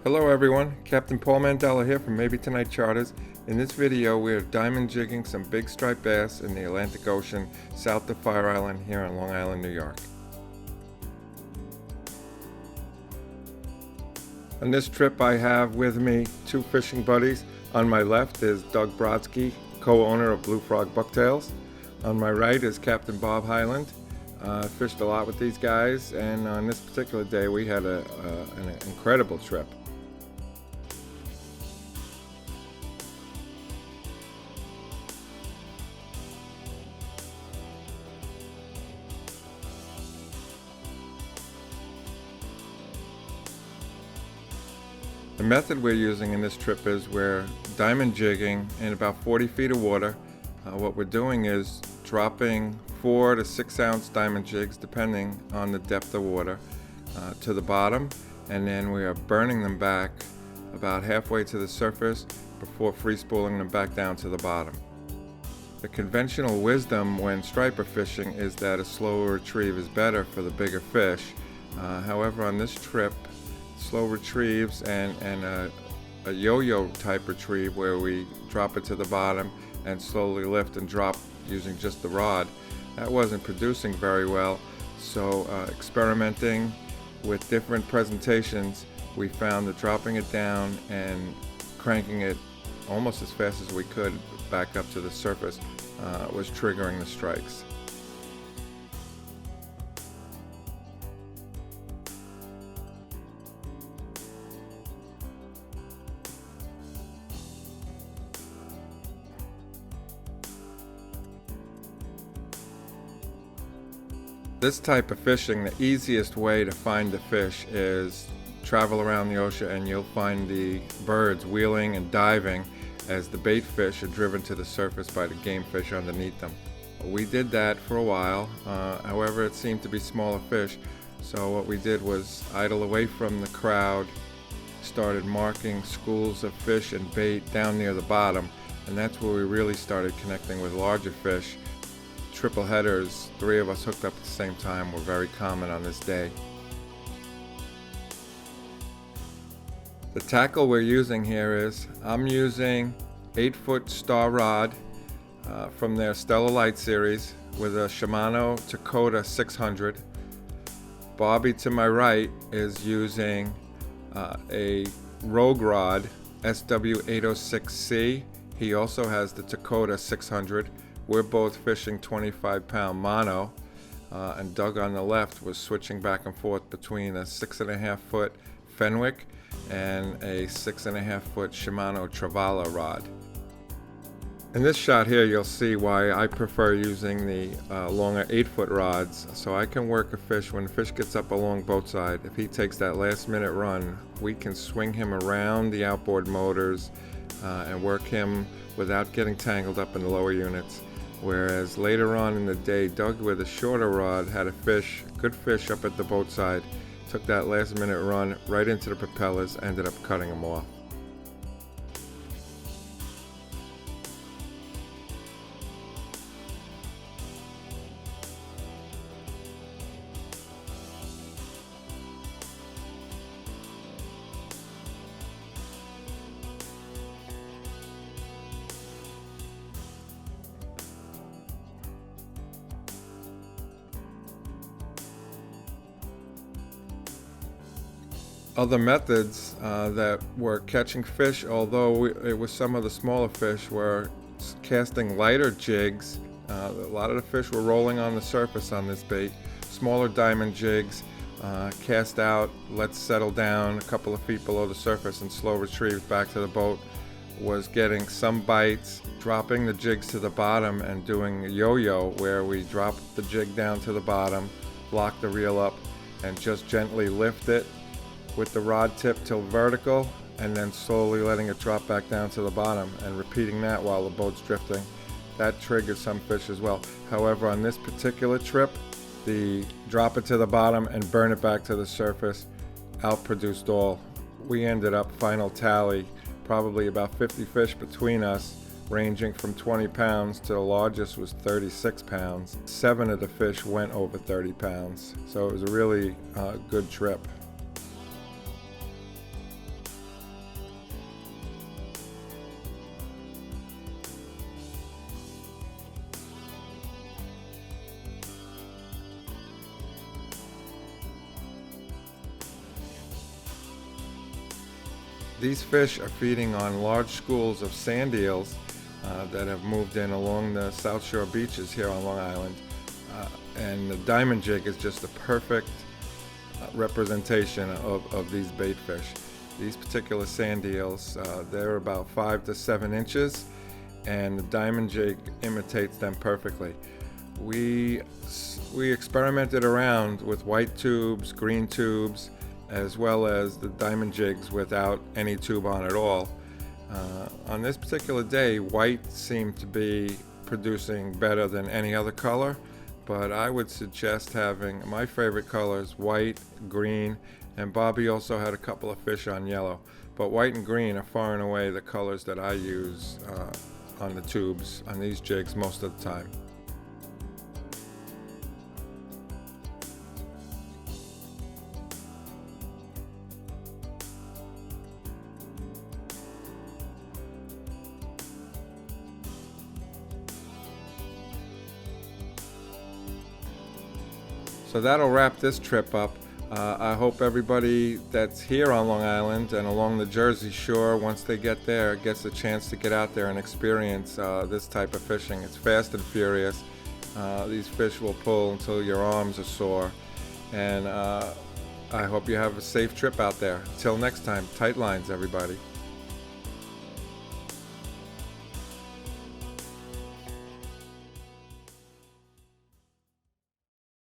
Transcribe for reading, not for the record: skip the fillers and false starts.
Hello everyone, Captain Paul Mandela here from Maybe Tonight Charters. In this video we are diamond jigging some big striped bass in the Atlantic Ocean south of Fire Island here on Long Island, New York. On this trip I have with me two fishing buddies. On my left is Doug Brodsky, co-owner of Blue Frog Bucktails. On my right is Captain Bob Hyland. Fished a lot with these guys, and on this particular day we had an incredible trip. The method we're using in this trip is we're diamond jigging in about 40 feet of water. What we're doing is dropping 4 to 6 ounce diamond jigs, depending on the depth of water, to the bottom, and then we are burning them back about halfway to the surface before free spooling them back down to the bottom. The conventional wisdom when striper fishing is that a slower retrieve is better for the bigger fish. However, on this trip, slow retrieves and a yo-yo type retrieve where we drop it to the bottom and slowly lift and drop using just the rod, that wasn't producing very well. So experimenting with different presentations, we found that dropping it down and cranking it almost as fast as we could back up to the surface was triggering the strikes. This type of fishing, the easiest way to find the fish is travel around the ocean and you'll find the birds wheeling and diving as the bait fish are driven to the surface by the game fish underneath them. We did that for a while, however it seemed to be smaller fish, so what we did was idle away from the crowd, started marking schools of fish and bait down near the bottom, and that's where we really started connecting with larger fish. Triple headers, 3 of us hooked up at the same time, were very common on this day. The tackle we're using here is, I'm using 8-foot star rod from their Stellar Light series with a Shimano Dakota 600. Bobby to my right is using a Rogue rod SW806C. He also has the Dakota 600. We're both fishing 25-pound mono, and Doug on the left was switching back and forth between a 6.5-foot Fenwick and a 6.5-foot Shimano Travala rod. In this shot here, you'll see why I prefer using the longer 8-foot rods, so I can work a fish when the fish gets up along boat side. If he takes that last-minute run, we can swing him around the outboard motors and work him without getting tangled up in the lower units. Whereas later on in the day, Doug with a shorter rod had a good fish up at the boat side, took that last minute run right into the propellers, ended up cutting them off. Other methods that were catching fish, although it was some of the smaller fish, were casting lighter jigs. A lot of the fish were rolling on the surface on this bait. Smaller diamond jigs, cast out, let settle down a couple of feet below the surface, and slow retrieves back to the boat. Was getting some bites, dropping the jigs to the bottom and doing a yo-yo where we drop the jig down to the bottom, lock the reel up, and just gently lift it with the rod tip till vertical, and then slowly letting it drop back down to the bottom and repeating that while the boat's drifting. That triggered some fish as well. However, on this particular trip, the drop it to the bottom and burn it back to the surface outproduced all. We ended up, final tally, probably about 50 fish between us, ranging from 20 pounds to the largest was 36 pounds. 7 of the fish went over 30 pounds, so it was a really good trip. These fish are feeding on large schools of sand eels that have moved in along the South Shore beaches here on Long Island. And the diamond jig is just a perfect representation of these bait fish. These particular sand eels, they're about 5 to 7 inches, and the diamond jig imitates them perfectly. We experimented around with white tubes, green tubes, as well as the diamond jigs without any tube on at all. On this particular day, white seemed to be producing better than any other color, but I would suggest having my favorite colors, white, green, and Bobby also had a couple of fish on yellow. But white and green are far and away the colors that I use on the tubes, on these jigs most of the time. So that'll wrap this trip up. I hope everybody that's here on Long Island and along the Jersey Shore, once they get there, gets a chance to get out there and experience this type of fishing. It's fast and furious. These fish will pull until your arms are sore. And I hope you have a safe trip out there. Till next time, tight lines, everybody.